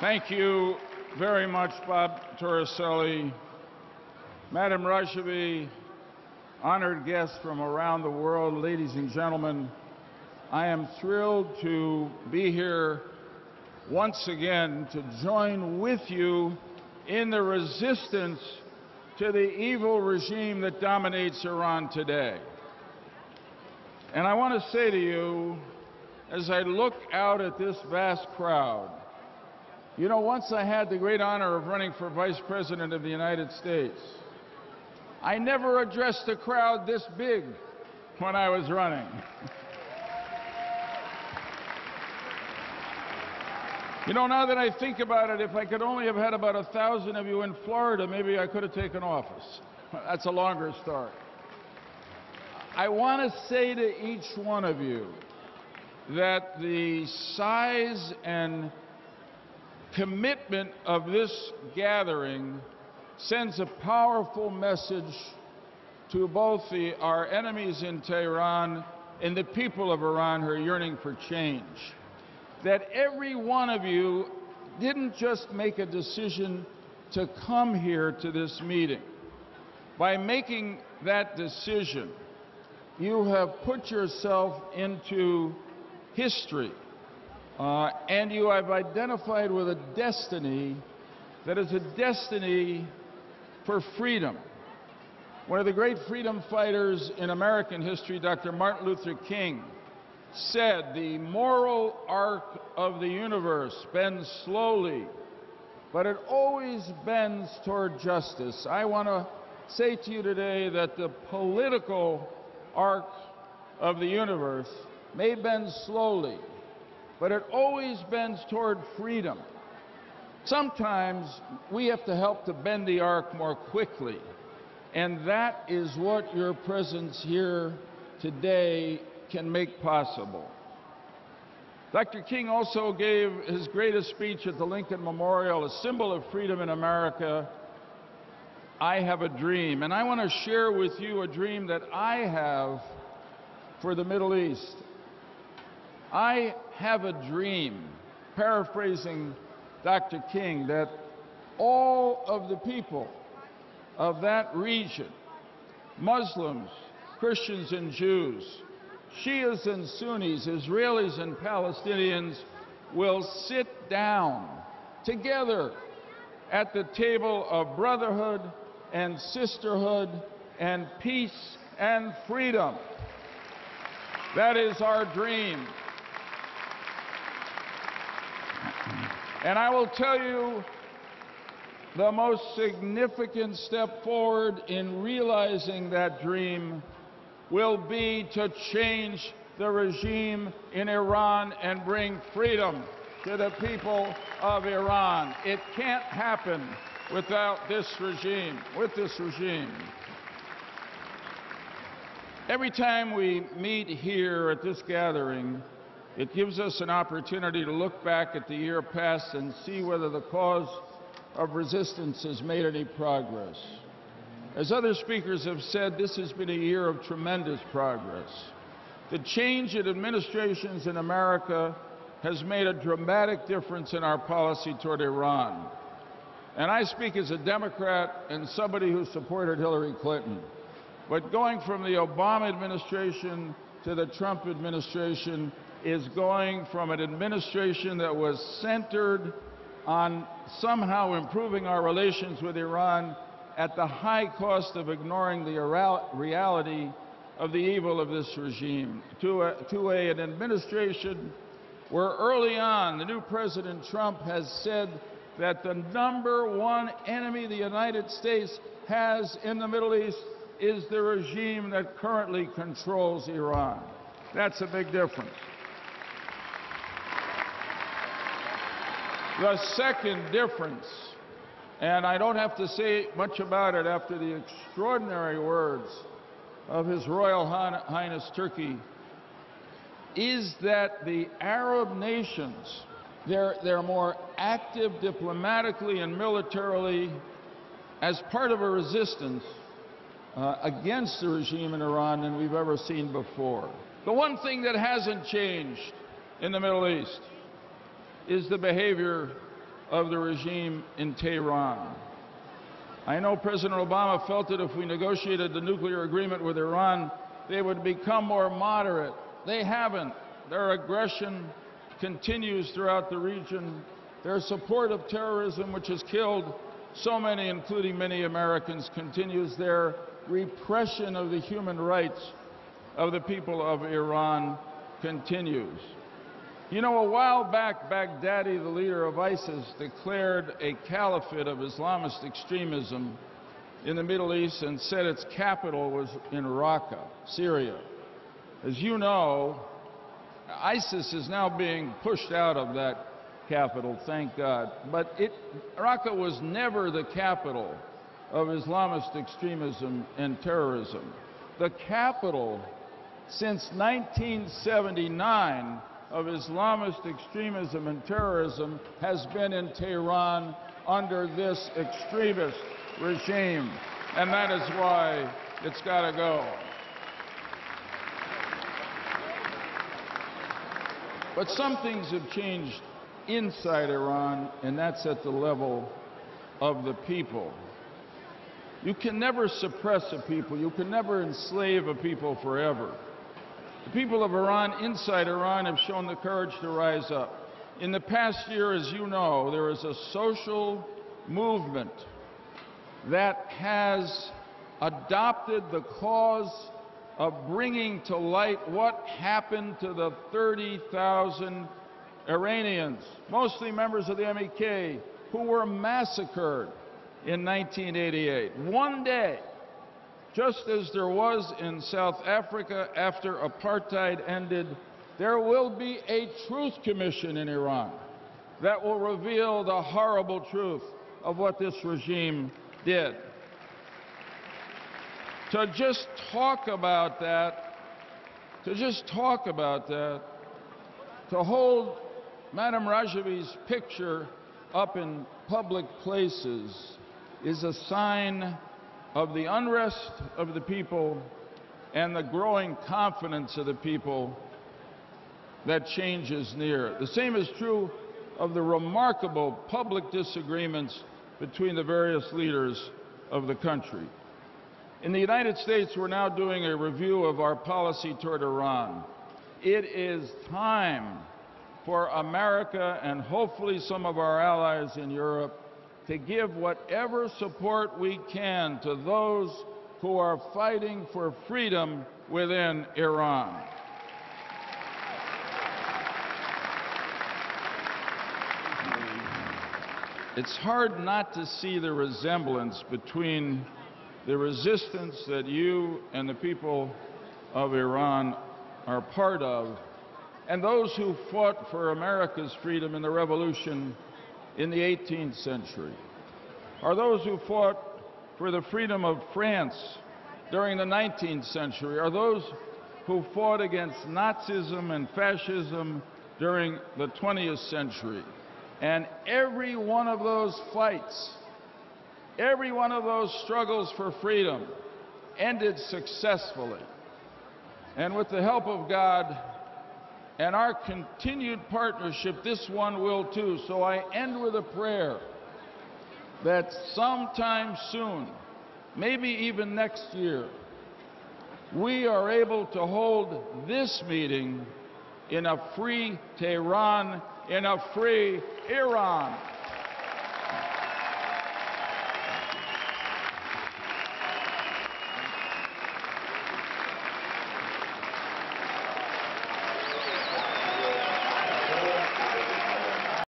Thank you very much, Bob Torricelli. Madam Rajavi, honored guests from around the world, ladies and gentlemen, I am thrilled to be here once again to join with you in the resistance to the evil regime that dominates Iran today. And I want to say to you, as I look out at this vast crowd, you know, once I had the great honor of running for Vice President of the United States. I never addressed a crowd this big when I was running. You know, now that I think about it, if I could only have had about 1,000 of you in Florida, maybe I could have taken office. That's a longer story. I want to say to each one of you that the size and commitment of this gathering sends a powerful message to both our enemies in Tehran and the people of Iran who are yearning for change. That every one of you didn't just make a decision to come here to this meeting. By making that decision, you have put yourself into history. And you have identified with a destiny that is a destiny for freedom. One of the great freedom fighters in American history, Dr. Martin Luther King, said, "The moral arc of the universe bends slowly, but it always bends toward justice." I want to say to you today that the political arc of the universe may bend slowly, but it always bends toward freedom. Sometimes we have to help to bend the arc more quickly, and that is what your presence here today can make possible. Dr. King also gave his greatest speech at the Lincoln Memorial, a symbol of freedom in America. I have a dream, and I want to share with you a dream that I have for the Middle East. I have a dream, paraphrasing Dr. King, that all of the people of that region, Muslims, Christians and Jews, Shias and Sunnis, Israelis and Palestinians, will sit down together at the table of brotherhood and sisterhood and peace and freedom. That is our dream. And I will tell you, the most significant step forward in realizing that dream will be to change the regime in Iran and bring freedom to the people of Iran. It can't happen without this regime, with this regime. Every time we meet here at this gathering, it gives us an opportunity to look back at the year past and see whether the cause of resistance has made any progress. As other speakers have said, this has been a year of tremendous progress. The change in administrations in America has made a dramatic difference in our policy toward Iran. And I speak as a Democrat and somebody who supported Hillary Clinton. But going from the Obama administration to the Trump administration is going from an administration that was centered on somehow improving our relations with Iran at the high cost of ignoring the reality of the evil of this regime, to an administration where early on the new President Trump has said that the #1 enemy the United States has in the Middle East is the regime that currently controls Iran. That's a big difference. The second difference, and I don't have to say much about it after the extraordinary words of His Royal Highness Turkey, is that the Arab nations, they're more active diplomatically and militarily as part of a resistance against the regime in Iran than we've ever seen before. The one thing that hasn't changed in the Middle East is the behavior of the regime in Tehran. I know President Obama felt that if we negotiated the nuclear agreement with Iran, they would become more moderate. They haven't. Their aggression continues throughout the region. Their support of terrorism, which has killed so many, including many Americans, continues. Their repression of the human rights of the people of Iran continues. You know, a while back, Baghdadi, the leader of ISIS, declared a caliphate of Islamist extremism in the Middle East and said its capital was in Raqqa, Syria. As you know, ISIS is now being pushed out of that capital, thank God. But Raqqa was never the capital of Islamist extremism and terrorism. The capital since 1979 of Islamist extremism and terrorism has been in Tehran under this extremist regime, and that is why it's got to go. But some things have changed inside Iran, and that's at the level of the people. You can never suppress a people. You can never enslave a people forever. The people of Iran, inside Iran, have shown the courage to rise up. In the past year, as you know, there is a social movement that has adopted the cause of bringing to light what happened to the 30,000 Iranians, mostly members of the MEK, who were massacred in 1988. One day, just as there was in South Africa after apartheid ended, there will be a truth commission in Iran that will reveal the horrible truth of what this regime did. To just talk about that, to hold Madame Rajavi's picture up in public places is a sign of the unrest of the people and the growing confidence of the people that change is near. The same is true of the remarkable public disagreements between the various leaders of the country. In the United States, we're now doing a review of our policy toward Iran. It is time for America and hopefully some of our allies in Europe to give whatever support we can to those who are fighting for freedom within Iran. It's hard not to see the resemblance between the resistance that you and the people of Iran are part of and those who fought for America's freedom in the revolution in the 18th century, or those who fought for the freedom of France during the 19th century, or those who fought against Nazism and fascism during the 20th century. And every one of those fights, every one of those struggles for freedom ended successfully. And with the help of God and our continued partnership, this one will too. So I end with a prayer that sometime soon, maybe even next year, we are able to hold this meeting in a free Tehran, in a free Iran.